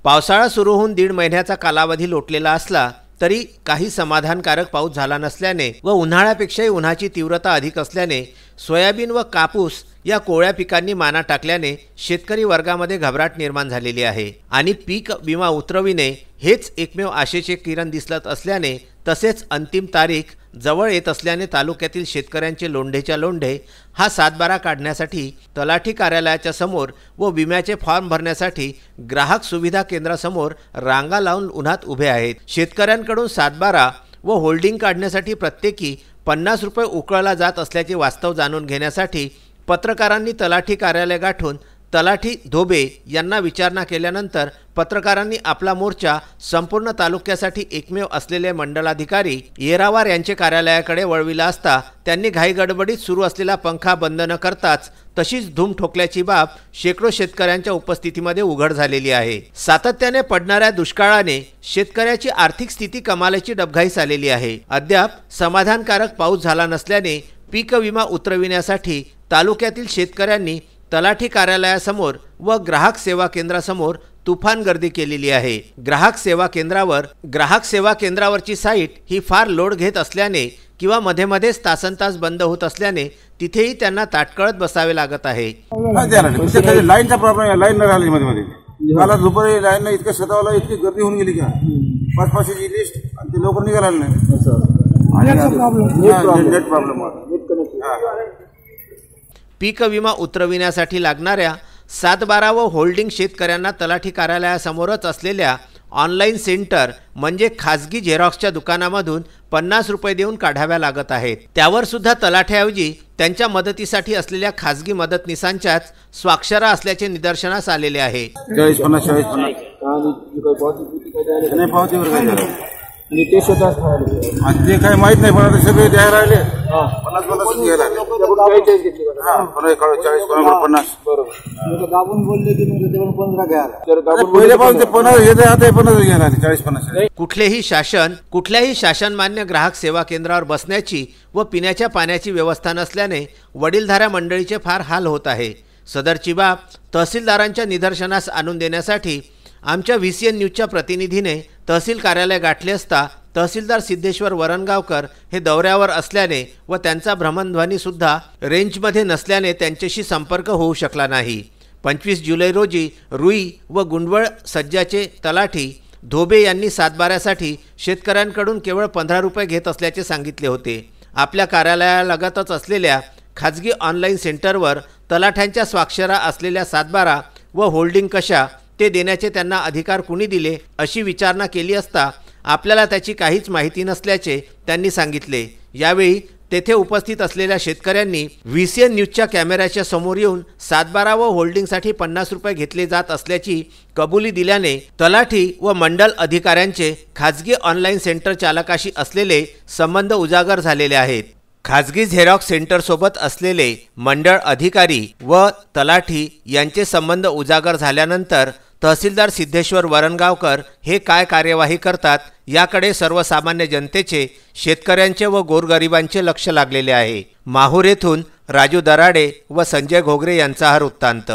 पावसाळा सुरू होऊन 1.5 महिन्याचा कालावधी लोटलेला असला तरी काही समाधानकारक पाऊस झाला नसल्याने व उन्हाळ्यापेक्षाही उन्हाची तीव्रता अधिक असल्याने सोयाबीन व कापूस या कोळ्या पिकांनी माना टाकल्याने शेतकरी वर्गामध्ये घबराट निर्माण झालेली आहे आणि पीक विमा उतरविणे हेच एकमेव आशेचे किरण दिसत असल्याने तसेच अंतिम तारीख जवळ येत असल्याने तालुक्यातील शेतकऱ्यांचे लोंढेच्या लोंढे हा 7/12 काढण्यासाठी तलाठी कार्यालयाच्या समोर व विम्याचे फॉर्म भरण्यासाठी ग्राहक सुविधा केंद्रासमोर रांगा लावून उन्हात उभे आहेत। शेतकऱ्यांकडून 7/12 व होल्डिंग काढण्यासाठी प्रत्येकी 50 रुपये उकळला जात असल्याचे वास्तव जाणून घेण्यासाठी पत्रकारांनी तलाठी कार्यालय गाठून तलाठी धोबे यांना विचारणा केल्यानंतर पत्रकारांनी आपला मोर्चा संपूर्ण तालुक्यासाठी एकमेव असलेले मंडलाधिकारी येरावार यांचे कार्यालयाकडे वळविला असता त्यांनी घाईगडबडीत सुरू असलेला पंखा बंद न करताच तशीच धूम ठोकल्याची बाब शेकडो शेतकऱ्यांच्या उपस्थितीमध्ये उघड झालेली आहे। सातत्याने पडणाऱ्या दुष्काळाने शेतकऱ्याची आर्थिक स्थिती कमालीची डबघाईस आलेली आहे। अद्याप समाधानकारक पाऊस झाला नसल्याने पीक विमा उतरविण्यासाठी तालुक्यातील शेतकऱ्यांनी तलाठी कार्यालयासमोर व ग्राहक सेवा केंद्रासमोर तुफान गर्दी केलेली आहे। ग्राहक सेवा केंद्रावरची साईट ही फार लोड घेत असल्याने किंवा मध्ये तासनतास बंद होत असल्याने तिथेही त्यांना ताटकळत बसावे लागत आहे। लाईनचा प्रॉब्लेम आहे, लाईन राहिली मध्ये मला दुपारी लाईन इतकं सतावलं, इतकी गर्दी होऊन गेली का 500ची लिस्ट आणि ते लवकर निघाला नाही। पीक विमा उतरविण्यासाठी लागणाऱ्या 7/12 व होल्डिंग शेतकऱ्यांना तलाठी कार्यालयासमोरच असलेल्या ऑनलाईन सेंटर म्हणजे खाजगी झेरॉक्सच्या दुकानामधून 50 रुपये देऊन काढाव्या लागत आहेत। त्यावर सुद्धा तलाठ्याऐवजी त्यांच्या मदतीसाठी असलेल्या खाजगी मदतनीसांच्याच स्वाक्षरा असल्याचे निदर्शनास आलेले आहे। ते काय माहित नाही, पण सगळे द्यायला राहिले 50 घ्यायला कुठल्याही शासनमान्य ग्राहक सेवा केंद्रावर बसण्याची व पिण्याच्या पाण्याची व्यवस्था नसल्याने वडीलधाऱ्या मंडळीचे फार हाल होत आहे। सदरची बाब तहसीलदारांच्या निदर्शनास आणून देण्यासाठी आमच्या VCN न्यूजच्या प्रतिनिधीने तहसील कार्यालय गाठले असता तहसीलदार सिद्धेश्वर वरणगावकर हे दौऱ्यावर असल्याने व त्यांचा भ्रमणध्वनी सुद्धा रेंजमध्ये नसल्याने त्यांच्याशी संपर्क होऊ शकला नाही। 25 जुलै रोजी रुई व गुंडवळ सज्जाचे तलाठी धोबे यांनी 7/12साठी शेतकऱ्यांकडून केवळ 15 रुपये घेत असल्याचे सांगितले होते। आपल्या कार्यालयालगतच असलेल्या खाजगी ऑनलाईन सेंटरवर तलाठ्यांच्या स्वाक्षरा असलेल्या 7/12 व होल्डिंग कशा ते देण्याचे त्यांना अधिकार कुणी दिले अशी विचारणा केली असता आपल्याला त्याची काहीच माहिती नसल्याचे त्यांनी सांगितले। यावेळी तेथे उपस्थित असलेल्या शेतकऱ्यांनी VCN न्यूजच्या कॅमेऱ्याच्या समोर येऊन 7/12 व होल्डिंगसाठी 50 रुपये घेतले जात असल्याची कबुली दिल्याने तलाठी व मंडल अधिकाऱ्यांचे खाजगी ऑनलाईन सेंटर चालकाशी असलेले संबंध उजागर झालेले आहेत। खाजगी झेरॉक्स सेंटरसोबत असलेले मंडळ अधिकारी व तलाठी यांचे संबंध उजागर झाल्यानंतर तहसीलदार सिद्धेश्वर वरणगावकर हे काय कार्यवाही करतात याकडे सर्वसामान्य जनतेचे, शेतकऱ्यांचे व गोरगरिबांचे लक्ष लागलेले आहे। माहूर येथून राजू दराडे व संजय घोगरे यांचा हा वृत्तांत।